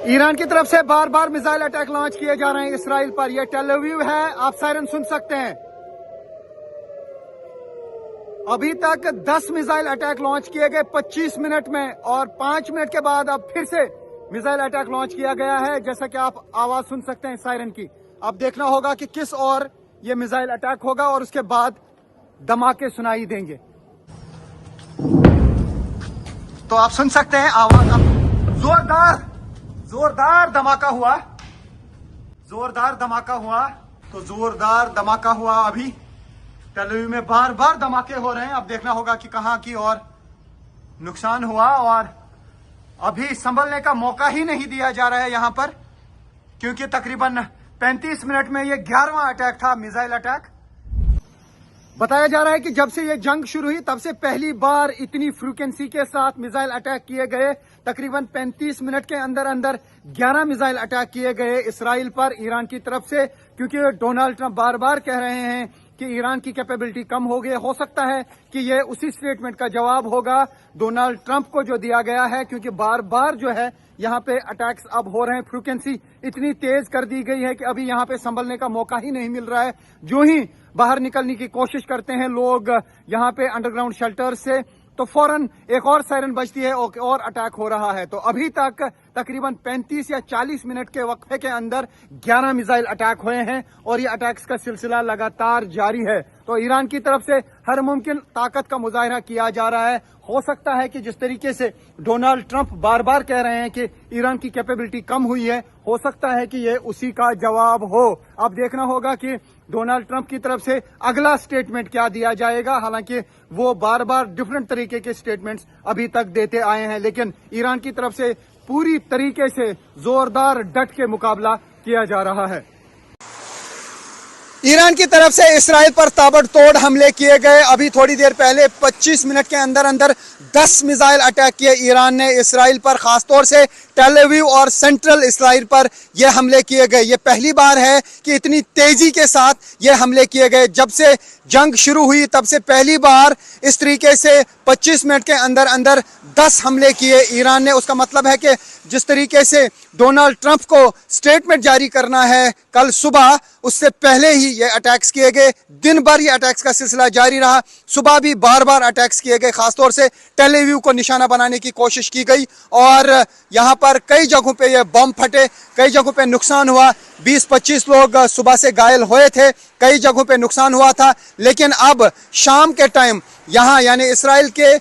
Iran की तरफ से बार बार मिसाइल अटैक लॉन्च किए जा रहे हैं इसराइल पर। यह टेल अवीव है, आप सायरन सुन सकते हैं। अभी तक 10 मिसाइल अटैक लॉन्च किए गए 25 मिनट में, और 5 मिनट के बाद अब फिर से मिसाइल अटैक लॉन्च किया गया है। जैसा कि आप आवाज सुन सकते हैं सायरन की। अब देखना होगा कि किस और ये मिसाइल अटैक होगा और उसके बाद धमाके सुनाई देंगे। तो आप सुन सकते हैं आवाज। अब जोरदार धमाका हुआ, जोरदार धमाका हुआ। तो जोरदार धमाका हुआ। अभी टेल अवीव में बार बार धमाके हो रहे हैं। अब देखना होगा कि कहां की और नुकसान हुआ, और अभी संभलने का मौका ही नहीं दिया जा रहा है यहां पर, क्योंकि तकरीबन 35 मिनट में ये 11वां अटैक था, मिसाइल अटैक। बताया जा रहा है कि जब से ये जंग शुरू हुई तब से पहली बार इतनी फ्रीक्वेंसी के साथ मिसाइल अटैक किए गए। तकरीबन 35 मिनट के अंदर अंदर 11 मिसाइल अटैक किए गए इसराइल पर ईरान की तरफ से, क्योंकि डोनाल्ड ट्रंप बार बार कह रहे हैं कि ईरान की कैपेबिलिटी कम हो गई। हो सकता है कि ये उसी स्टेटमेंट का जवाब होगा डोनाल्ड ट्रंप को जो दिया गया है, क्योंकि बार बार जो है यहाँ पे अटैक्स अब हो रहे हैं। फ्रीक्वेंसी इतनी तेज कर दी गई है कि अभी यहाँ पे संभलने का मौका ही नहीं मिल रहा है। जो ही बाहर निकलने की कोशिश करते हैं लोग यहाँ पे अंडरग्राउंड शेल्टर से, तो फौरन एक और सायरन बजती है और अटैक हो रहा है। तो अभी तक तकरीबन 35 या 40 मिनट के वक्फे के अंदर 11 मिसाइल अटैक हुए हैं, और ये अटैक्स का सिलसिला लगातार जारी है। तो ईरान की तरफ से हर मुमकिन ताकत का मुजाहरा किया जा रहा है। हो सकता है कि जिस तरीके से डोनाल्ड ट्रंप बार बार कह रहे हैं कि ईरान की कैपेबिलिटी कम हुई है, हो सकता है कि ये उसी का जवाब हो। अब देखना होगा कि डोनाल्ड ट्रंप की तरफ से अगला स्टेटमेंट क्या दिया जाएगा। हालांकि वो बार बार डिफरेंट तरीके के स्टेटमेंट्स अभी तक देते आए हैं, लेकिन ईरान की तरफ से पूरी तरीके से जोरदार डट के मुकाबला किया जा रहा है। ईरान की तरफ से इसराइल पर ताबड़तोड़ हमले किए गए। अभी थोड़ी देर पहले 25 मिनट के अंदर अंदर 10 मिसाइल अटैक किए ईरान ने इसराइल पर, खासतौर से टेल अवीव और सेंट्रल इसराइल पर यह हमले किए गए। ये पहली बार है कि इतनी तेजी के साथ ये हमले किए गए। जब से जंग शुरू हुई तब से पहली बार इस तरीके से 25 मिनट के अंदर अंदर 10 हमले किए ईरान ने। उसका मतलब है कि जिस तरीके से डोनाल्ड ट्रंप को स्टेटमेंट जारी करना है कल सुबह, उससे पहले ही ये अटैक्स किए गए। दिन भर ये अटैक्स का सिलसिला जारी रहा। सुबह भी बार बार अटैक्स किए गए, खासतौर से टेल अवीव को निशाना बनाने की कोशिश की गई, और यहाँ पर कई जगहों पे ये बम फटे, कई जगहों पे नुकसान हुआ। 20-25 लोग सुबह से घायल हुए थे, कई जगहों पे नुकसान हुआ था। लेकिन अब शाम के टाइम यहाँ, यानी इसराइल के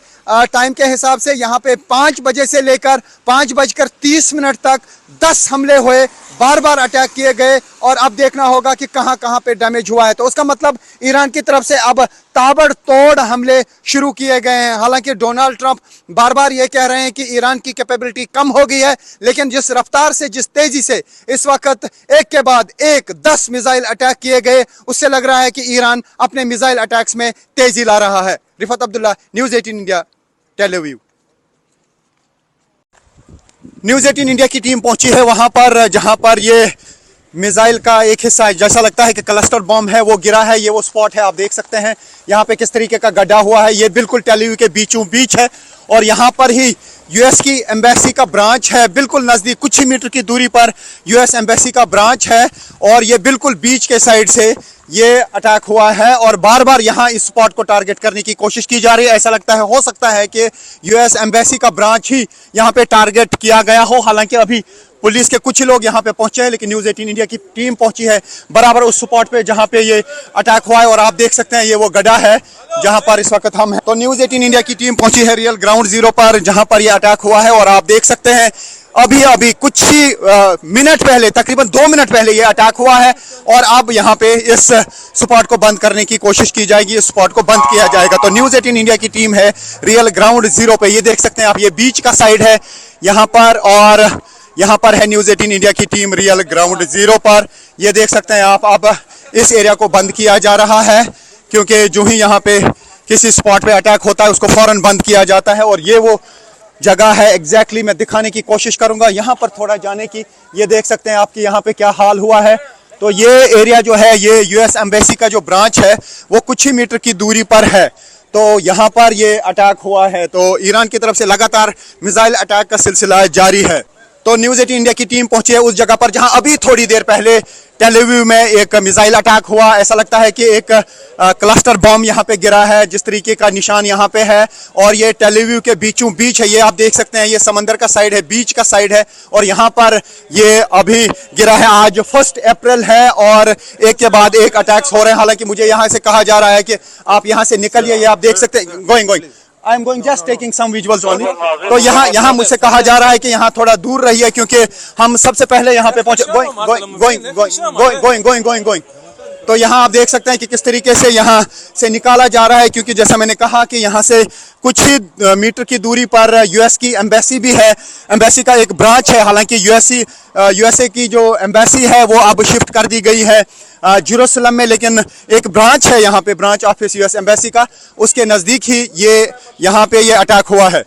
टाइम के हिसाब से यहाँ पे 5 बजे से लेकर 5:30 तक 10 हमले हुए, बार बार अटैक किए गए, और अब देखना होगा कि कहां कहां पे डैमेज हुआ है। तो उसका मतलब ईरान की तरफ से अब ताबड़तोड़ हमले शुरू किए गए हैं। हालांकि डोनाल्ड ट्रंप बार बार ये कह रहे हैं कि ईरान की कैपेबिलिटी कम हो गई है, लेकिन जिस रफ्तार से, जिस तेजी से इस वक्त एक के बाद एक 10 मिसाइल अटैक किए गए, उससे लग रहा है कि ईरान अपने मिसाइल अटैक्स में तेजी ला रहा है। Rifat Abdullah, news 18 India, Tel Aviv. News 18 India की टीम पहुंची है वहां पर जहां पर ये मिसाइल का एक हिस्सा है, जैसा लगता है कि क्लस्टर बॉम्ब है, वो गिरा है। ये वो स्पॉट है, आप देख सकते हैं यहाँ पे किस तरीके का गड्ढा हुआ है। ये बिल्कुल टेल अवीव के बीचों बीच है, और यहाँ पर ही यूएस की एम्बेसी का ब्रांच है। बिल्कुल नज़दीक, कुछ ही मीटर की दूरी पर यूएस एम्बेसी का ब्रांच है, और ये बिल्कुल बीच के साइड से ये अटैक हुआ है, और बार बार यहाँ इस स्पॉट को टारगेट करने की कोशिश की जा रही है। ऐसा लगता है, हो सकता है कि यूएस एम्बेसी का ब्रांच ही यहाँ पे टारगेट किया गया हो। हालांकि अभी पुलिस के कुछ लोग यहाँ पे पहुंचे हैं, लेकिन न्यूज़ 18 इंडिया की टीम पहुंची है बराबर उस स्पॉट पे जहाँ पे ये अटैक हुआ है, और आप देख सकते हैं ये वो गड्ढा है जहाँ पर इस वक्त हम हैं। तो न्यूज़ 18 इंडिया की टीम पहुंची है रियल ग्राउंड जीरो पर जहाँ पर यह अटैक हुआ है, और आप देख सकते हैं अभी कुछ ही मिनट पहले, तकरीबन 2 मिनट पहले ये अटैक हुआ है, और अब यहाँ पे इस स्पॉट को बंद करने की कोशिश की जाएगी, इस स्पॉट को बंद किया जाएगा। तो न्यूज़ 18 इंडिया की टीम है रियल ग्राउंड जीरो पे। ये देख सकते हैं आप, ये बीच का साइड है यहाँ पर, और यहाँ पर है न्यूज़ 18 इंडिया की टीम रियल ग्राउंड जीरो पर। ये देख सकते हैं आप, अब इस एरिया को बंद किया जा रहा है, क्योंकि जो ही यहाँ पे किसी स्पॉट पे अटैक होता है उसको फौरन बंद किया जाता है। और ये वो जगह है एग्जैक्टली, मैं दिखाने की कोशिश करूंगा यहाँ पर थोड़ा जाने की। ये देख सकते हैं आपकी यहाँ पे क्या हाल हुआ है। तो ये एरिया जो है, ये यूएस एम्बेसी का जो ब्रांच है वो कुछ ही मीटर की दूरी पर है। तो यहाँ पर ये अटैक हुआ है। तो ईरान की तरफ से लगातार मिसाइल अटैक का सिलसिला जारी है। तो न्यूज़ 18 इंडिया की टीम पहुंची है उस जगह पर जहां अभी थोड़ी देर पहले टेल अवीव में एक मिसाइल अटैक हुआ। ऐसा लगता है कि एक क्लस्टर बम यहां पे गिरा है, जिस तरीके का निशान यहां पे है। और ये टेल अवीव के बीचों बीच है, ये आप देख सकते हैं, ये समंदर का साइड है, बीच का साइड है। और यहां पर ये अभी गिरा है। आज 1 अप्रैल है और एक के बाद एक अटैक्स हो रहे हैं। हालांकि मुझे यहां से कहा जा रहा है कि आप यहां से निकलिए, ये आप देख सकते हैं। Going I am going just taking some visuals only. तो यहाँ मुझसे कहा जा रहा है कि यहाँ थोड़ा दूर रहिए, क्योंकि हम सबसे पहले यहाँ पे पहुंचे। गोइंग। तो यहाँ आप देख सकते हैं कि किस तरीके से यहाँ से निकाला जा रहा है, क्योंकि जैसा मैंने कहा कि यहाँ से कुछ ही मीटर की दूरी पर यूएस की एम्बेसी भी है। एम्बेसी का एक ब्रांच है। हालांकि यूएसए की जो एम्बेसी है वो अब शिफ्ट कर दी गई है जेरूसलम में, लेकिन एक ब्रांच है यहाँ पे, ब्रांच ऑफिस यूएस एम्बेसी का, उसके नज़दीक ही ये यहाँ पे ये अटैक हुआ है।